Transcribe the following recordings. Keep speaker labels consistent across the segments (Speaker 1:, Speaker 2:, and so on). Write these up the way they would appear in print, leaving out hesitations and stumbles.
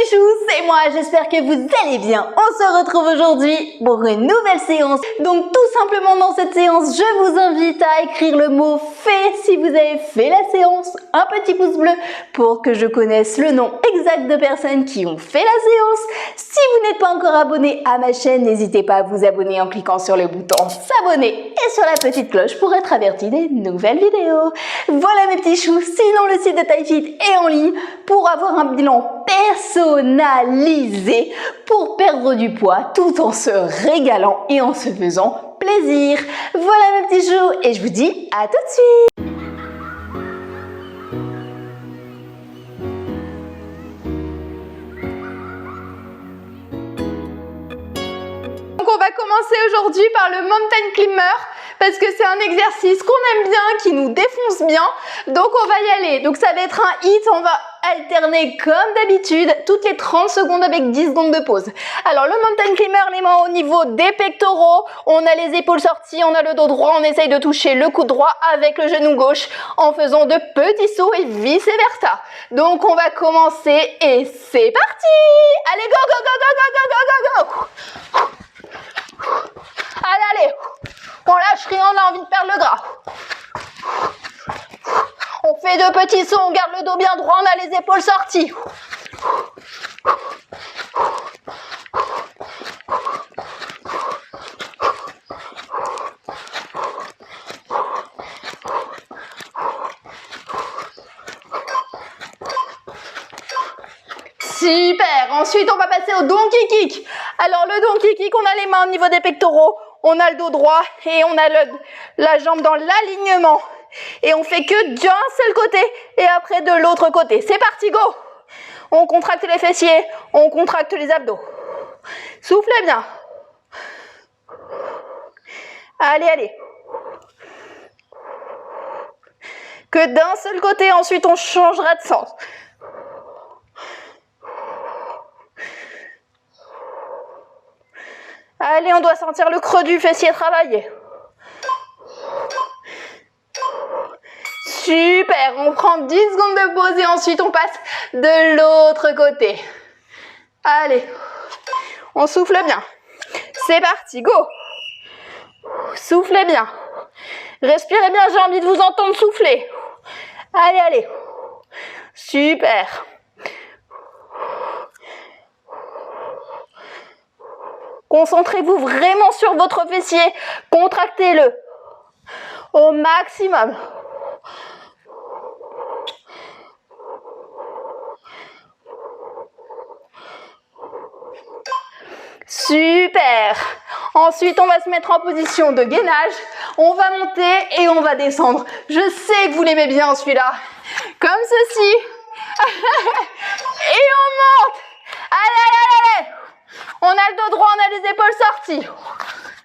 Speaker 1: petits choux, c'est moi, j'espère que vous allez bien. On se retrouve aujourd'hui pour une nouvelle séance. Donc tout simplement dans cette séance, je vous invite à écrire le mot fait si vous avez fait la séance. Un petit pouce bleu pour que je connaisse le nom exact de personnes qui ont fait la séance. Si vous n'êtes pas encore abonné à ma chaîne, n'hésitez pas à vous abonner en cliquant sur le bouton s'abonner et sur la petite cloche pour être averti des nouvelles vidéos. Voilà mes petits choux, sinon le site de TaiFit est en ligne pour avoir un bilan personnalisé pour perdre du poids tout en se régalant et en se faisant plaisir. Voilà mes petits choux et je vous dis à tout de suite. Donc on va commencer aujourd'hui par le mountain climber parce que c'est un exercice qu'on aime bien, qui nous défonce bien. Donc on va y aller. Donc ça va être un hit, on va alterner comme d'habitude toutes les 30 secondes avec 10 secondes de pause. Alors le mountain climber, les mains au niveau des pectoraux, on a les épaules sorties, on a le dos droit, on essaye de toucher le coude droit avec le genou gauche en faisant de petits sauts et vice versa. Donc on va commencer et c'est parti. Allez go go go go go go go go go. Allez, on lâche rien, on a envie de perdre le gras. On fait de petits sauts, on garde le dos bien droit, on a les épaules sorties. Super. Ensuite, on va passer au donkey kick. Alors, le donkey kick, on a les mains au niveau des pectoraux, on a le dos droit et on a la jambe dans l'alignement. Et on fait que d'un seul côté et après de l'autre côté. C'est parti, go! On contracte les fessiers, on contracte les abdos. Soufflez bien. Allez, allez. Que d'un seul côté, ensuite on changera de sens. Allez, on doit sentir le creux du fessier travailler. Super, on prend 10 secondes de pause et ensuite on passe de l'autre côté. Allez, on souffle bien. C'est parti, go. Soufflez bien. Respirez bien, j'ai envie de vous entendre souffler. Allez, allez. Super. Concentrez-vous vraiment sur votre fessier. Contractez-le au maximum. Super. Ensuite, on va se mettre en position de gainage. On va monter et on va descendre. Je sais que vous l'aimez bien celui-là. Comme ceci. Et on monte. Allez, allez, allez. On a le dos droit, on a les épaules sorties.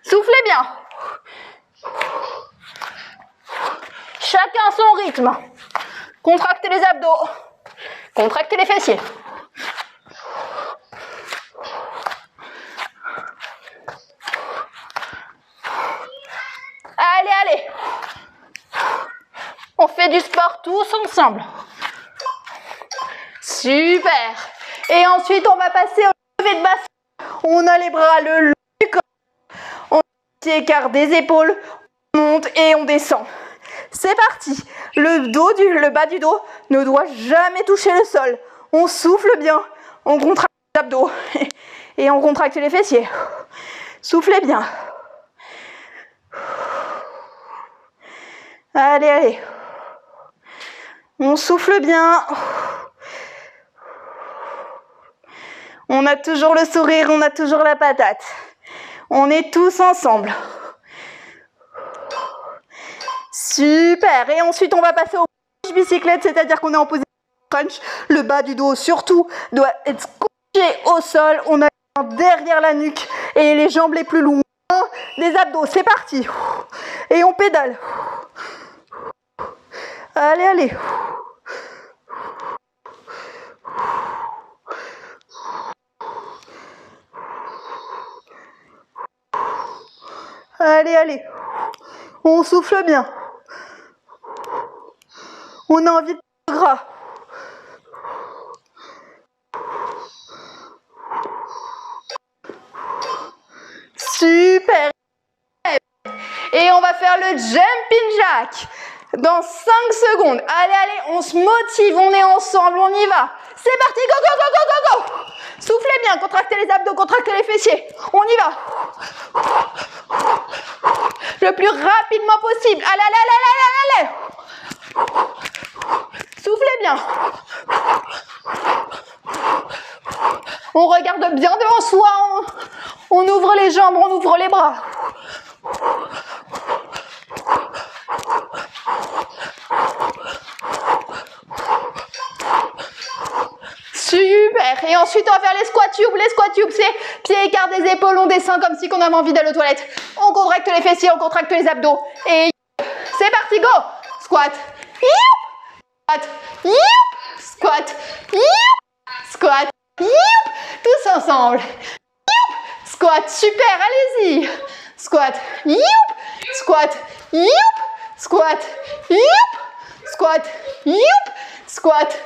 Speaker 1: Soufflez bien. Chacun son rythme. Contractez les abdos. Contractez les fessiers. Allez, allez. On fait du sport tous ensemble. Super. Et ensuite, on va passer au lever de bassin. On a les bras le long du corps. On écarte des épaules. On monte et on descend. C'est parti. Le bas du dos ne doit jamais toucher le sol. On souffle bien. On contracte les abdos. Et on contracte les fessiers. Soufflez bien. Allez, allez. On souffle bien. On a toujours le sourire, on a toujours la patate. On est tous ensemble. Super. Et ensuite, on va passer au crunch bicyclette, c'est-à-dire qu'on est en position crunch. Le bas du dos, surtout, doit être couché au sol. On a les mains derrière la nuque et les jambes les plus loin des abdos. C'est parti. Et on pédale. Allez, allez. Allez, allez. On souffle bien. On a envie de gras. Super. Et on va faire le jumping jack dans 5 secondes. Allez, allez, on se motive, on est ensemble, on y va. C'est parti, go, go, go, go, go, go. Soufflez bien, contractez les abdos, contractez les fessiers. On y va. Le plus rapidement possible. Allez, allez, allez, allez, allez. Soufflez bien. On regarde bien devant soi. On ouvre les jambes, on ouvre les bras. Super. Et ensuite, on va faire les squat tubes. Les squat tubes, c'est pieds écarts des épaules, on descend comme si on avait envie d'aller aux toilettes. On contracte les fessiers, on contracte les abdos. Et c'est parti, go. Squat. Squat. Squat. Squat. Tous ensemble. Squat. Super, allez-y. Squat. Squat. Squat. Squat. Squat.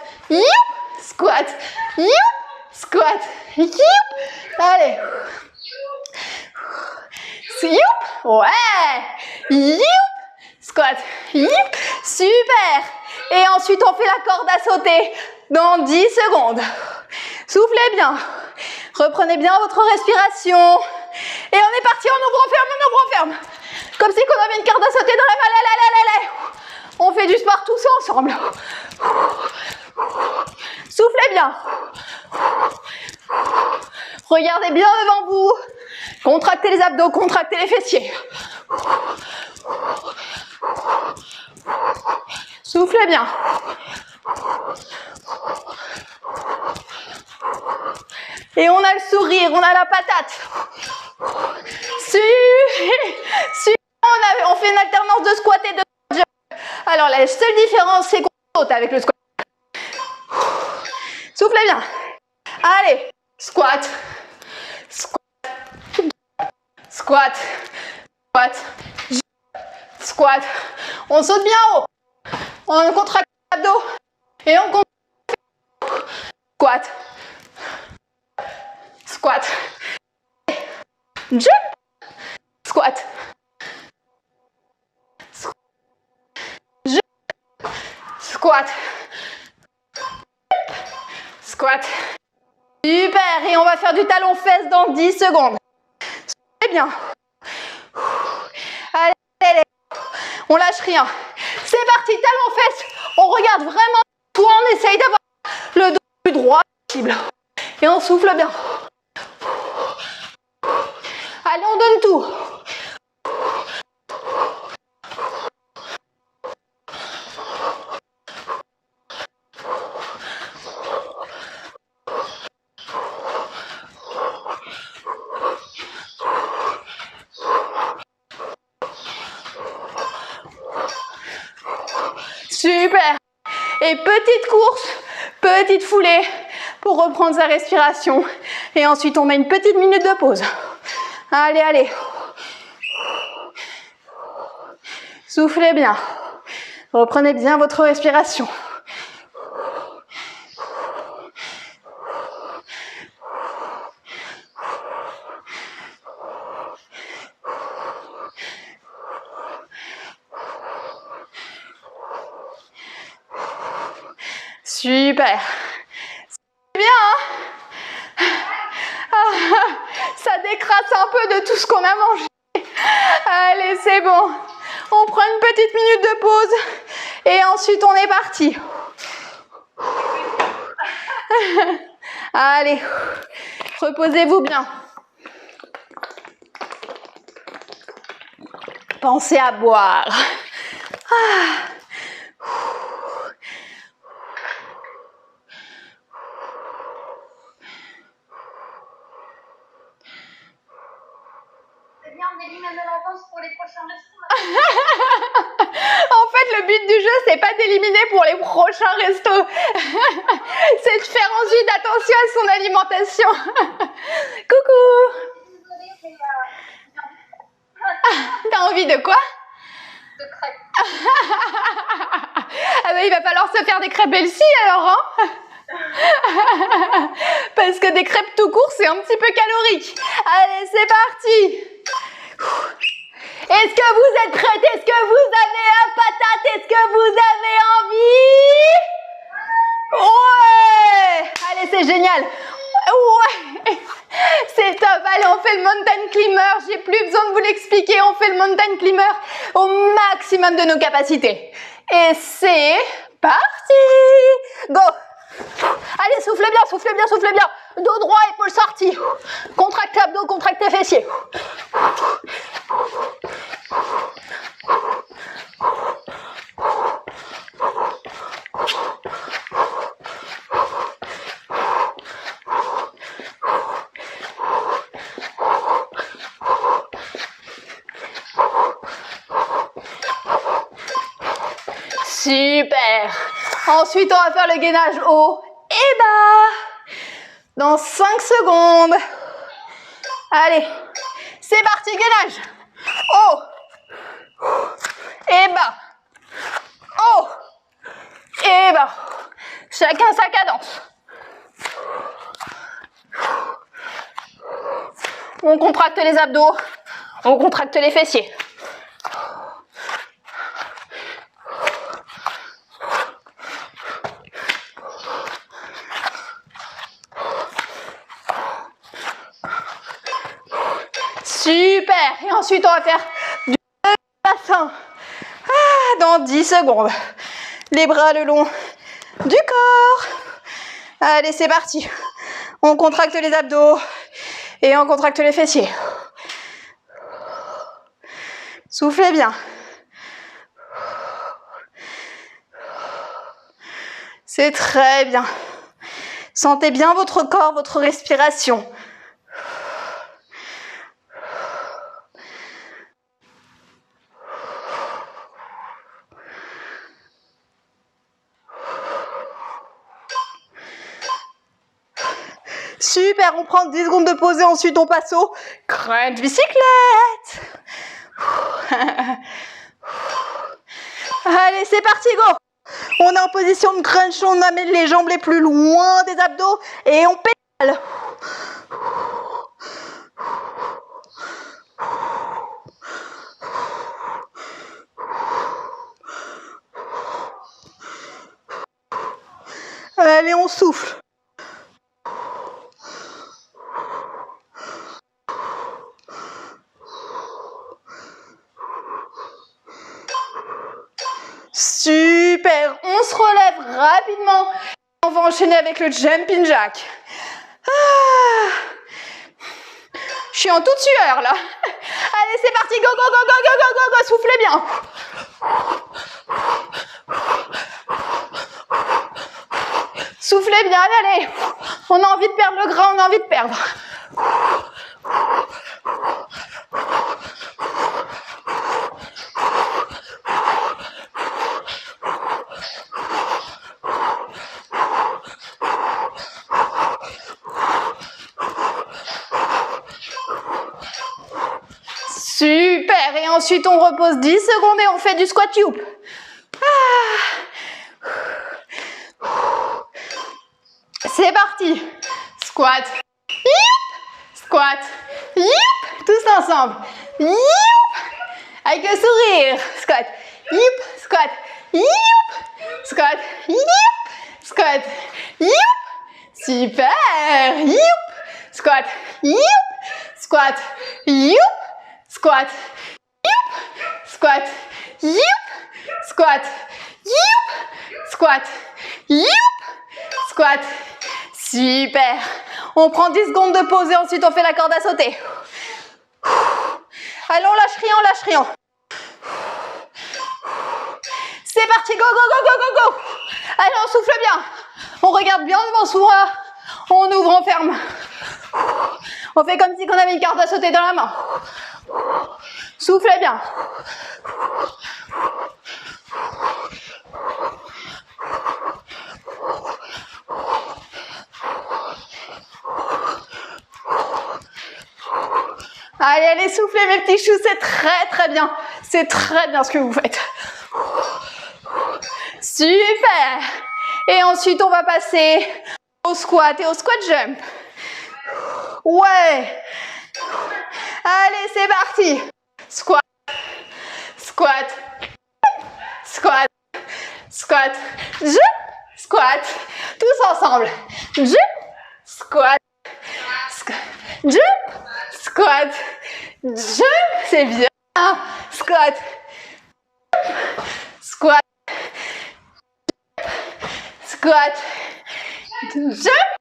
Speaker 1: Squat. Squat. Allez. Ouais. Squat. Super. Et ensuite, on fait la corde à sauter dans 10 secondes. Soufflez bien. Reprenez bien votre respiration. Et on est parti, on ouvre, on ferme, on ouvre, on ferme. Comme si on avait une corde à sauter dans la main. Allez. On fait du sport tous ensemble. Soufflez bien. Regardez bien devant vous. Contractez les abdos, contractez les fessiers. Soufflez bien. Et on a le sourire, on a la patate. On fait une alternance de squat et de jump. Alors la seule différence, c'est qu'on saute avec le squat. Soufflez bien. Allez, squat. Squat. Squat. Squat. On saute bien haut. On contracte l'abdos. Et on contracte. Squat. Squat. Jump. Squat. Jump. Squat. Squat. Super. Et on va faire du talon-fesse dans 10 secondes. C'est bien. Allez. On lâche rien. C'est parti, talon-fesse. On regarde vraiment tout. On essaye d'avoir le dos le plus droit possible. Et on souffle bien. Allez, on donne tout. Super. Et petite course, petite foulée pour reprendre sa respiration. Et ensuite, on met une petite minute de pause. Allez. Soufflez bien. Reprenez bien votre respiration. Super. C'est bien, hein? Ça décrasse un peu de tout ce qu'on a mangé. Allez, c'est bon. On prend une petite minute de pause et ensuite on est parti. Allez, reposez-vous bien. Pensez à boire.
Speaker 2: Pour les prochains restos.
Speaker 1: En fait, le but du jeu, c'est pas d'éliminer pour les prochains restos. C'est de faire ensuite attention à son alimentation. Coucou. T'as envie de quoi?
Speaker 2: De crêpes.
Speaker 1: Ah bah, il va falloir se faire des crêpes Elsie alors, hein? Parce que des crêpes tout court, c'est un petit peu calorique. Allez, c'est parti. Est-ce que vous êtes prêtes? Est-ce que vous avez la patate? Est-ce que vous avez envie? Ouais. Allez, c'est génial. Ouais. C'est top. Allez, on fait le mountain climber. J'ai plus besoin de vous l'expliquer. On fait le mountain climber au maximum de nos capacités. Et c'est parti. Go. Allez, soufflez bien, soufflez bien, soufflez bien. Dos droit, épaule sortie. Contractez abdos, contractez fessiers. Super. Ensuite, on va faire le gainage haut et bas. Dans 5 secondes. Allez, c'est parti, gainage. Haut et bas. Haut et bas. Chacun sa cadence. On contracte les abdos. On contracte les fessiers. Super. Et ensuite, on va faire du bassin. Dans 10 secondes. Les bras le long du corps. Allez, c'est parti. On contracte les abdos et on contracte les fessiers. Soufflez bien. C'est très bien. Sentez bien votre corps, votre respiration. Super, on prend 10 secondes de pause et ensuite on passe au crunch bicyclette. Allez, c'est parti, go. On est en position de crunch, on amène les jambes les plus loin des abdos et on pédale. Allez, on souffle. Super, on se relève rapidement. On va enchaîner avec le jumping jack. Je suis en toute sueur là. Allez, c'est parti, go, go, go, go, go, go, go, go, soufflez bien. Soufflez bien, allez, allez. On a envie de perdre le gras, on a envie de perdre. Super, et ensuite on repose 10 secondes et on fait du squat youp. C'est parti. Squat, youp, squat, youp, tous ensemble. Youp, avec le sourire. Squat, youp, squat, youp, squat, youp, squat, youp. Super, youp, squat, youp, squat, youp. Squat, youp, squat, youp, squat, youp, squat, youp, squat. Super. On prend 10 secondes de pause et ensuite on fait la corde à sauter. Allez, on lâche rien, on lâche rien. C'est parti, go, go, go, go, go, go. Allez, on souffle bien. On regarde bien devant soi. On ouvre, on ferme. On fait comme si on avait une corde à sauter dans la main. Soufflez bien. Allez, allez, soufflez mes petits choux, c'est très très bien. C'est très bien ce que vous faites. Super. Et ensuite, on va passer Au squat et au squat jump. Ouais. Allez, c'est parti. Squat, squat, squat, squat, jump, squat. Tous ensemble. Jump, squat, squat, jump, squat, jump. C'est bien. Squat, squat, squat, jump,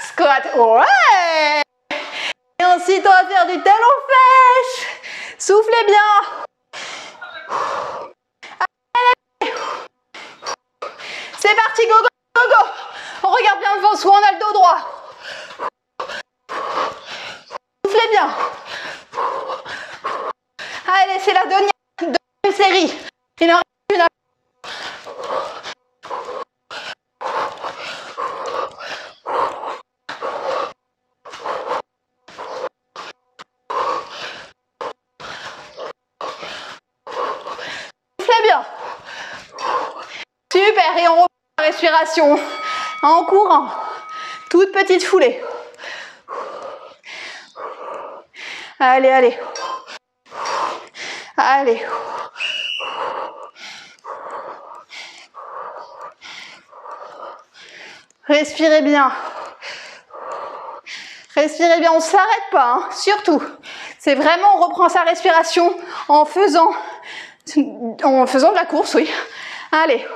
Speaker 1: squat. Ouais. Et ensuite, on va faire du talon-flèche. Soufflez bien. Allez. C'est parti, go, go, go, go. On regarde bien devant soi, on a le dos droit. Soufflez bien. Allez, c'est la deuxième série. Il en reste une. Bien. Super, et on reprend la respiration en courant. Toute petite foulée. Allez, allez. Allez. Respirez bien. Respirez bien, on ne s'arrête pas, hein, surtout. C'est vraiment, on reprend sa respiration en faisant de la course, oui. Allez.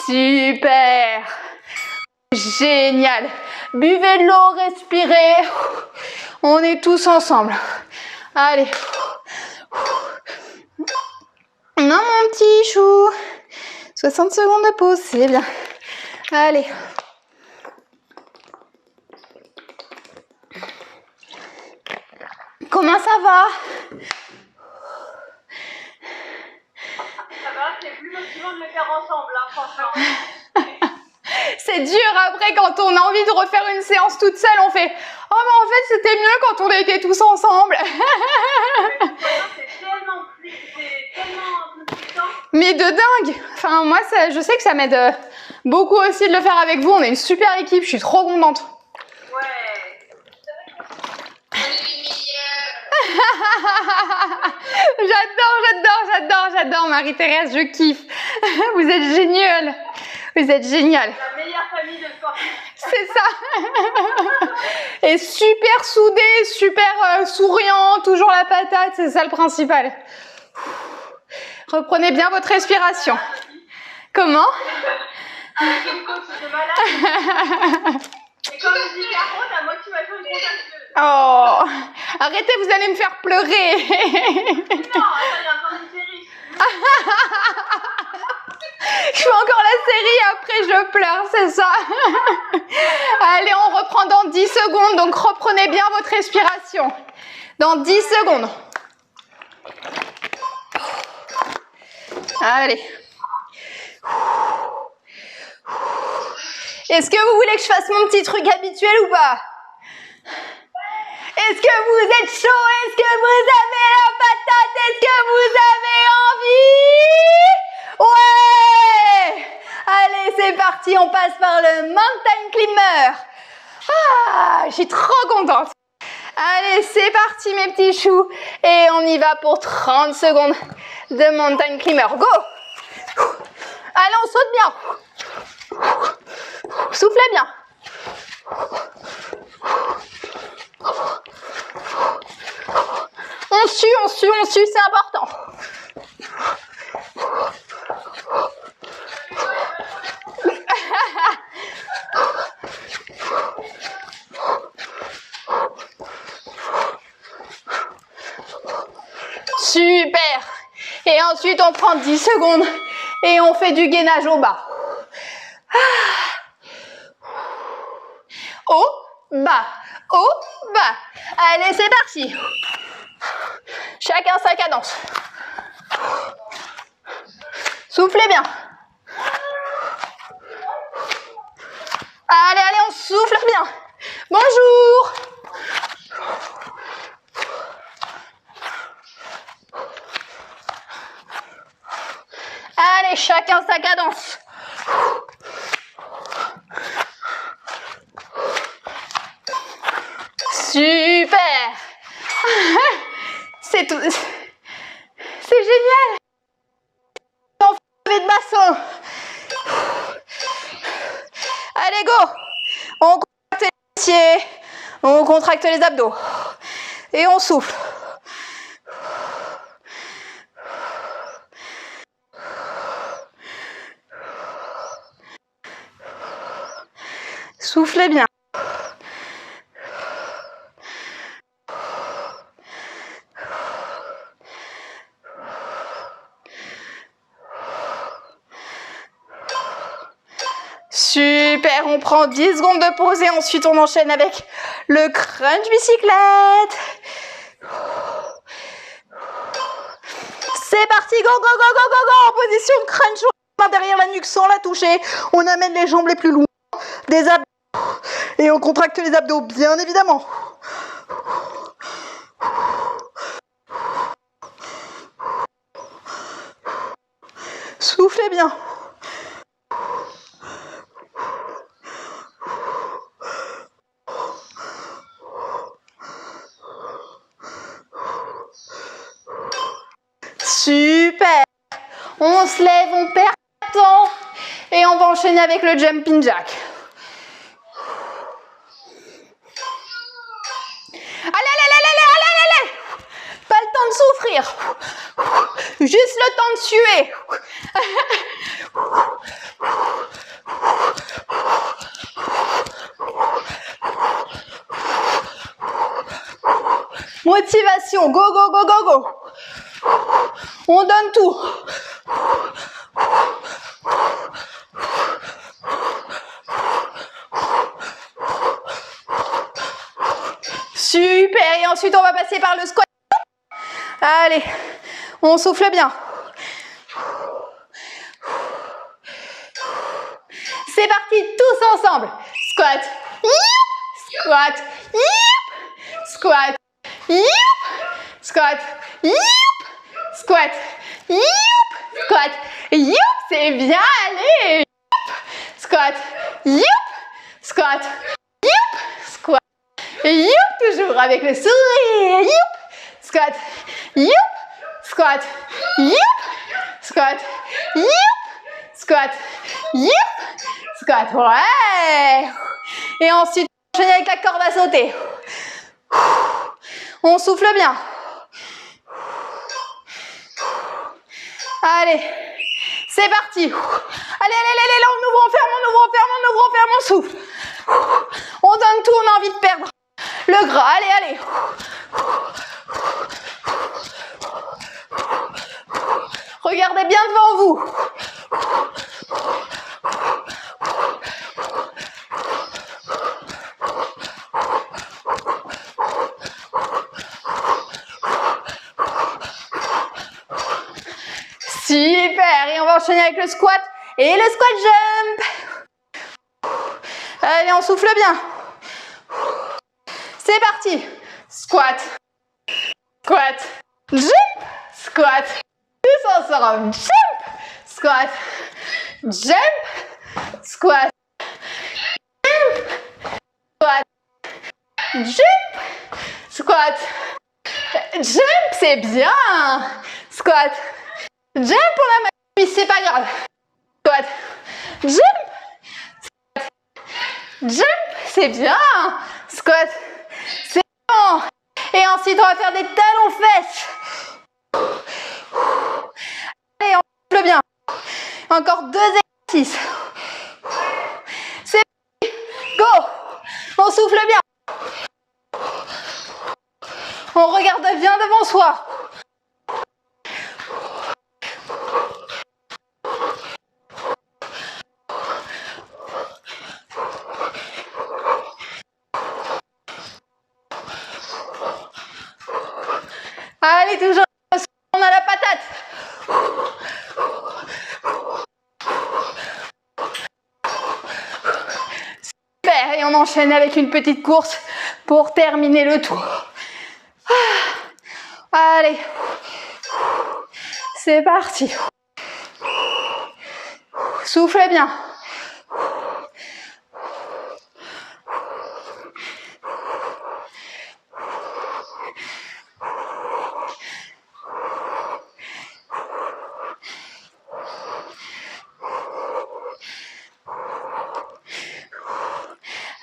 Speaker 1: Super. Génial. Buvez de l'eau, respirez. On est tous ensemble. Allez. Non, mon petit chou. 60 secondes de pause, c'est bien. Allez. Comment ça va?
Speaker 2: Ça va, c'est plus motivant de le faire ensemble, hein, franchement.
Speaker 1: C'est dur après quand on a envie de refaire une séance toute seule, on fait « Oh mais en fait c'était mieux quand on était tous ensemble !»
Speaker 2: C'est tellement plus puissant.
Speaker 1: Mais de dingue. Enfin moi je sais que ça m'aide beaucoup aussi de le faire avec vous, on est une super équipe, je suis trop contente.
Speaker 2: Ouais.
Speaker 1: J'adore Marie-Thérèse, je kiffe. Vous êtes géniale. Vous êtes géniale.
Speaker 2: La meilleure famille de sportifs.
Speaker 1: C'est ça. Et super soudée, super souriant, toujours la patate, c'est ça le principal. Reprenez bien votre respiration. Comment?
Speaker 2: Avec une coach de malade. Et comme je dis Caro, la motivation est contagieuse.
Speaker 1: Oh, arrêtez, vous allez me faire pleurer.
Speaker 2: Non, attends, il y a encore une série.
Speaker 1: Je fais encore la série, après je pleure, c'est ça. Allez, on reprend dans 10 secondes, donc reprenez bien votre respiration. Dans 10 secondes. Allez. Est-ce que vous voulez que je fasse mon petit truc habituel ou pas? Est-ce que vous êtes chaud? Est-ce que vous avez la patate? Est-ce que vous avez envie? Ouais! Allez, c'est parti, on passe par le mountain climber. Ah, je suis trop contente. Allez, c'est parti mes petits choux. Et on y va pour 30 secondes de mountain climber. Go! Allez, on saute bien. Soufflez bien. On sue, c'est important. Super. Et ensuite, on prend 10 secondes et on fait du gainage au bas. Haut, bas, haut, bas. Allez, c'est parti. Chacun sa cadence. Soufflez bien. Allez, allez, on souffle bien. Bonjour. Allez, chacun sa cadence. Super. C'est tout. C'est génial. De bassin. Allez, go. On contracte les fessiers. On contracte les abdos. Et on souffle. Soufflez bien. Super, on prend 10 secondes de pause et ensuite on enchaîne avec le crunch bicyclette. C'est parti, go, go, go, go, go, go, en position de crunch, on main derrière la nuque sans la toucher. On amène les jambes les plus loin des abdos et on contracte les abdos, bien évidemment. Soufflez bien. Super. On se lève, on perd pas de temps et on va enchaîner avec le jumping jack. Allez. Pas le temps de souffrir. Juste le temps de suer. Motivation, go, go, go, go, go. On donne tout. Super, et ensuite on va passer par le squat. Allez, on souffle bien. C'est parti, tous ensemble. Squat, squat, squat, squat, squat, squat, c'est bien, allez. Squat, squat, squat, toujours avec le sourire. Squat, squat, squat, squat, squat, ouais. Et ensuite, on enchaîne avec la corde à sauter. On souffle bien. Allez, c'est parti. Allez, là, on ouvre, on ferme, on souffle. On donne tout, on a envie de perdre le gras. Allez. Regardez bien devant vous. Super, et on va enchaîner avec le squat et le squat jump. Allez, on souffle bien. C'est parti. Squat, squat, jump, squat. Tous ensemble. Jump, squat, jump, squat, jump, squat, jump, squat, jump, c'est bien. Squat, jump, on a mal, mais c'est pas grave. Squat, jump, squat, jump, c'est bien. Squat, c'est bon. Et ensuite, on va faire des talons fesses. Allez, on souffle bien. Encore 2 exercices. C'est parti. Go. On souffle bien. On regarde bien devant soi. Allez, toujours, on a la patate. Super, et on enchaîne enchaîne avec une petite course pour terminer le tour. Allez, c'est parti. Soufflez bien.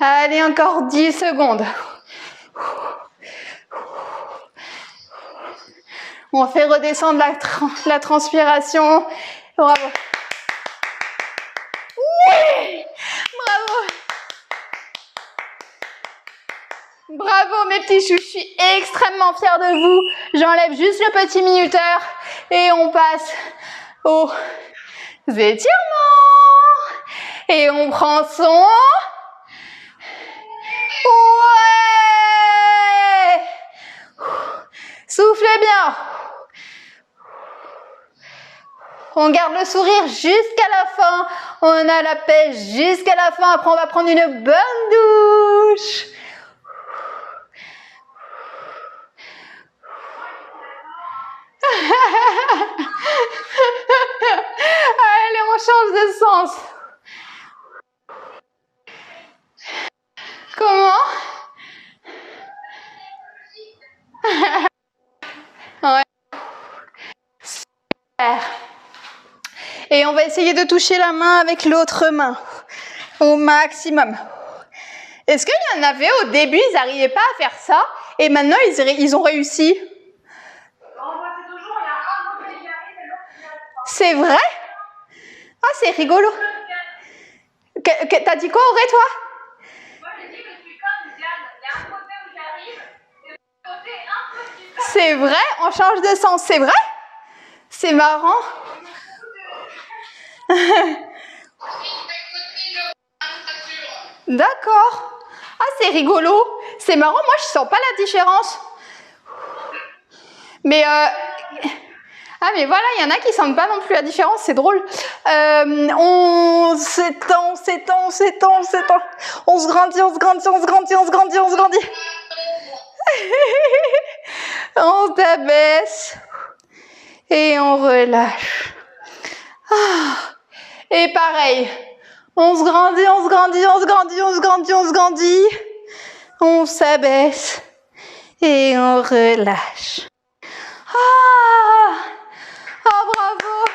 Speaker 1: Allez, encore 10 secondes. On fait redescendre la transpiration. Bravo. Oui! Bravo. Bravo mes petits choux, je suis extrêmement fière de vous. J'enlève juste le petit minuteur et on passe aux étirements. Et on prend son... Ouais! Soufflez bien. On garde le sourire jusqu'à la fin. On a la pêche jusqu'à la fin. Après, on va prendre une bonne douche. Allez, on change de sens. Comment? Ouais. Super. Et on va essayer de toucher la main avec l'autre main au maximum. Est-ce qu'il y en avait au début, ils n'arrivaient pas à faire ça et maintenant ils ont réussi? C'est vrai? Ah, c'est rigolo. T'as dit quoi, Auré, toi?
Speaker 2: Moi, j'ai dit que je suis comme Diane. Il y a un côté où j'arrive et un côté un petit peu.
Speaker 1: C'est vrai? On change de sens, c'est vrai? C'est marrant. D'accord. Ah, c'est rigolo. C'est marrant, moi, je sens pas la différence. Mais... Ah mais voilà, il y en a qui sentent pas non plus la différence, c'est drôle. On s'étend, on s'étend, on s'étend, on s'étend. On se grandit, on se grandit, on se grandit, on se grandit, on se grandit. On t'abaisse et on relâche. Et pareil, on se grandit, on se grandit, on se grandit, on se grandit, on se grandit. On s'abaisse et on relâche. Ah, bravo.